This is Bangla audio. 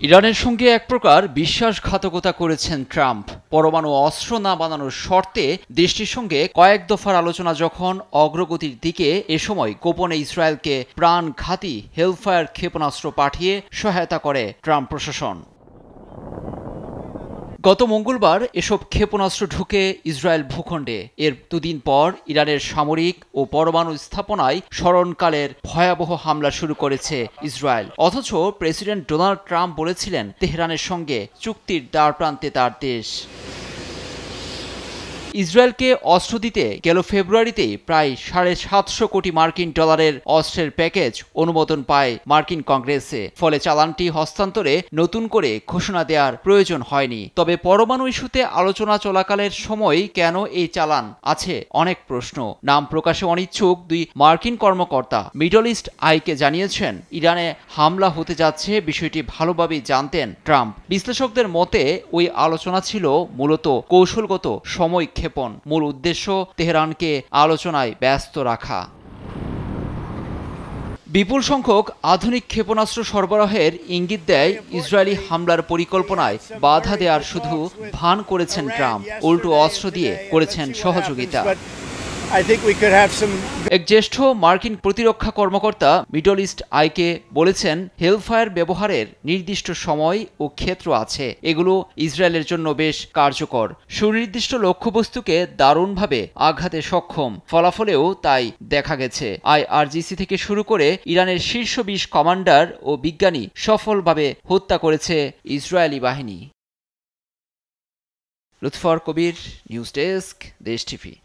ইরানের সঙ্গে এক প্রকার বিশ্বাসঘাতকতা করেছেন ট্রাম্প। পরমাণু অস্ত্র না বানানোর শর্তে দেশটির সঙ্গে কয়েক দফার আলোচনা যখন অগ্রগতির দিকে, এ সময় গোপনে ইসরায়েলকে প্রাণঘাতী হেলফায়ার ক্ষেপণাস্ত্র পাঠিয়ে সহায়তা করে ট্রাম্প প্রশাসন। গত মঙ্গলবার এসব ক্ষেপণাস্ত্র ঢুকে ইসরায়েল ভূখণ্ডে। এর দুদিন পর ইরানের সামরিক ও পরমাণু স্থাপনায় স্মরণকালের ভয়াবহ হামলা শুরু করেছে ইসরায়েল। অথচ প্রেসিডেন্ট ডোনাল্ড ট্রাম্প বলেছিলেন তেহরানের সঙ্গে চুক্তির দ্বারপ্রান্তে তার দেশ। ইসরায়েলকে অস্ত্র দিতে গেল ফেব্রুয়ারিতেই প্রায় $750 কোটি মার্কিন ডলারের অস্ত্রের প্যাকেজ অনুমোদন পায় মার্কিন কংগ্রেসে। ফলে চালানটি হস্তান্তরে নতুন করে ঘোষণা দেওয়ার প্রয়োজন হয়নি। তবে পরমাণু ইস্যুতে আলোচনা চলাকালের সময় কেন এই চালান আছে অনেক প্রশ্ন। নাম প্রকাশে অনিচ্ছুক দুই মার্কিন কর্মকর্তা মিডল ইস্ট আইকে জানিয়েছেন, ইরানে হামলা হতে যাচ্ছে বিষয়টি ভালোভাবেই জানতেন ট্রাম্প। বিশ্লেষকদের মতে ওই আলোচনা ছিল মূলত কৌশলগত সময় ক্ষেপণ। মূল উদ্দেশ্য তেহরানকে আলোচনায় ব্যস্ত রাখা। বিপুল সংখ্যক আধুনিক ক্ষেপণাস্ত্র সরবরাহের ইঙ্গিত দেয় ইসরায়েলি হামলার পরিকল্পনায় বাধা দেওয়ার শুধু ভান করেছেন ট্রাম্প, উল্টো অস্ত্র দিয়ে করেছেন সহযোগিতা। এক জ্যেষ্ঠ মার্কিন প্রতিরক্ষা কর্মকর্তা মিডল ইস্ট আইকে বলেছেন, হেলফায়ার ব্যবহারের নির্দিষ্ট সময় ও ক্ষেত্র আছে। এগুলো ইসরায়েলের জন্য বেশ কার্যকর। সুনির্দিষ্ট লক্ষ্যবস্তুকে দারুণভাবে আঘাতে সক্ষম। ফলাফলেও তাই দেখা গেছে। IRGC থেকে শুরু করে ইরানের শীর্ষ 20 কমান্ডার ও বিজ্ঞানী সফলভাবে হত্যা করেছে ইসরায়েলি বাহিনী। লুৎফর কবির, নিউজ ডেস্ক, দেশ টিভি।